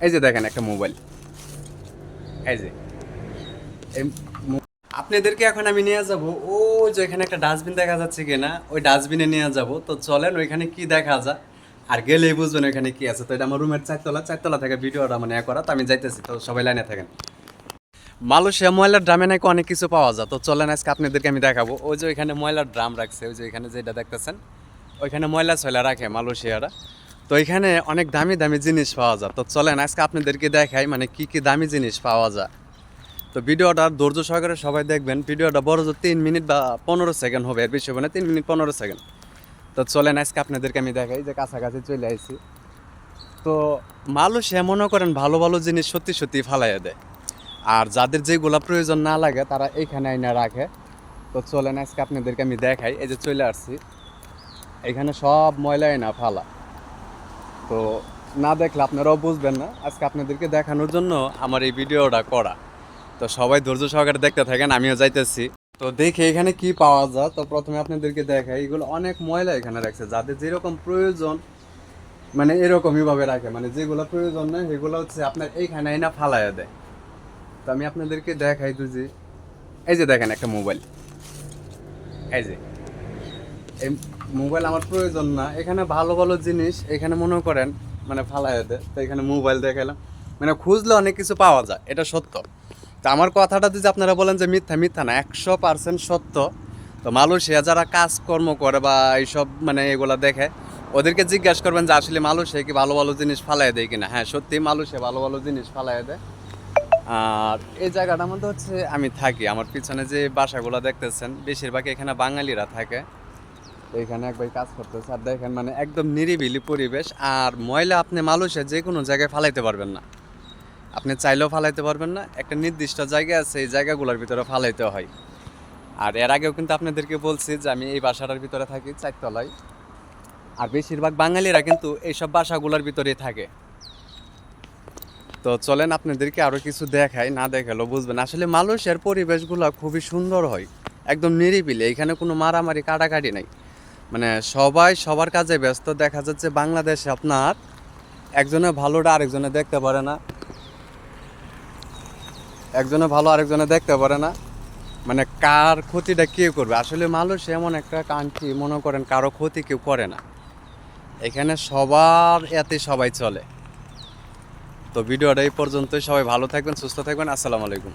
এই যে দেখেন একটা মোবাইল, এই যে আপনাদেরকে এখন আমি নিয়ে যাব ও যে এখানে একটা ডাস্টবিন দেখা যাচ্ছে কিনা, ওই ডাস্টবিনে নিয়ে যাব। তো চলেন ওইখানে কি দেখা যায়, আর গেলেই বুঝবেন ওইখানে কি আছে। তো এটা আমার রুমের চারতলা থেকে ভিডিওটা মানে করা, তো আমি যাইতেছি, তো সবাই লাইনে থাকেন। মালয়েশিয়া ময়লার ড্রামে নাকি অনেক কিছু পাওয়া যায়, তো চলেন আজকে আপনাদেরকে আমি দেখাবো। ওই যে ওইখানে ময়লার ড্রাম রাখছে, ওই যে এখানে যেটা দেখতেছেন, ওইখানে ময়লা ছয়লা রাখে মালয়েশিয়ারা। তো এখানে অনেক দামি দামি জিনিস পাওয়া যায়। তো চলেন আজকে আপনাদেরকে দেখাই মানে কি কি দামি জিনিস পাওয়া যায়। তো ভিডিওটা ধৈর্য সহকারে সবাই দেখবেন। ভিডিওটা বড় জোর 3 মিনিট বা 15 সেকেন্ড হবে, এর বেশি হবে না, 3 মিনিট 15 সেকেন্ড। তো চলেন আজকে আপনাদেরকে আমি দেখাই, যে কাছাকাছি চলে আইছি। তো মালয়েশিয়া মনে করেন ভালো ভালো জিনিস সত্যি সত্যি ফালাইয়া দেয়, আর যাদের যেগুলো প্রয়োজন না লাগে তারা এইখানে আইনা রাখে। তো চলেন আজকে আপনাদেরকে আমি দেখাই। এই যে চলে আসছি, এখানে সব ময়লা না ফালা। তো না দেখলে আপনারাও বুঝবেন না, আজকে আপনাদেরকে দেখানোর জন্য আমার এই ভিডিওটা করা। তো সবাই ধৈর্য সহকারে দেখতে থাকেন, আমিও যাইতেছি। তো দেখে এখানে কি পাওয়া যায়। তো প্রথমে আপনাদেরকে দেখাই, এগুলো অনেক ময়লা এখানে রাখছে, যাদের যেরকম প্রয়োজন মানে এরকমই ভাবে রাখে, মানে যেগুলো প্রয়োজন নেই সেগুলো হচ্ছে আপনার এইখানে আইনা ফালাইয়া দেয়। তো আমি আপনাদেরকে দেখাই দুজি। এই যে দেখেন একটা মোবাইল, এই যে এই মোবাইল আমার প্রয়োজন না, এখানে ভালো ভালো জিনিস এখানে মনে করেন মানে ফালাইয়া দেয়। তো এখানে মোবাইল দেখালাম, মানে খুঁজলে অনেক কিছু পাওয়া যায়, এটা সত্য। তো আমার কথাটা যদি আপনারা বলেন যে মিথ্যা, মিথ্যা না, 100% সত্য। তো মালয়েশিয়া যারা কাজকর্ম করে বা এইসব মানে এগুলা দেখে, ওদেরকে জিজ্ঞাসা করবেন যে আসলে মালয়েশিয়া কি ভালো ভালো জিনিস ফালাই দেয় কিনা। হ্যাঁ সত্যি মালয়েশিয়া ভালো ভালো জিনিস ফালাই দেয়। আর এই জায়গাটার মধ্যে হচ্ছে আমি থাকি, আমার পিছনে যে বাসাগুলো দেখতেছেন বেশিরভাগ এখানে বাঙালিরা থাকে। তো এখানে এক ভাই কাজ করতেছে, আর দেখেন মানে একদম নিরিবিলি পরিবেশ। আর ময়লা আপনি মালয়েশিয়া যে কোনো জায়গায় ফালাইতে পারবেন না, আপনি চাইলেও ফালাইতে পারবেন না। একটা নির্দিষ্ট জায়গা আছে, এই জায়গাগুলোর ভিতরে ফালাইতে হয়। আর এর আগেও কিন্তু আপনাদেরকে বলছি যে আমি এই বাসাটার ভিতরে থাকি, চারতলায়। আর বেশিরভাগ বাঙালিরা কিন্তু এইসব বাসাগুলোর ভিতরেই থাকে। তো চলেন আপনাদেরকে আরও কিছু দেখাই, না দেখালেও বুঝবেন। আসলে মালয়েশিয়ার পরিবেশগুলো খুবই সুন্দর হয়, একদম নিরিবিলি, এখানে কোনো মারামারি কাটাকাটি নাই। মানে সবাই সবার কাজে ব্যস্ত। দেখা যাচ্ছে বাংলাদেশে আপনার একজনে ভালোটা আরেকজনে দেখতে পারে না, একজনে ভালো আরেকজনে দেখতে পারে না, মানে কার ক্ষতিটা কে করবে। আসলে মালয়েশিয়া এমন একটা কান্ট্রি, মনে করেন কারো ক্ষতি কেউ করে না, এখানে সবার এতে সবাই চলে। তো ভিডিওটা এই পর্যন্তই, সবাই ভালো থাকবেন, সুস্থ থাকবেন, আসসালামু আলাইকুম।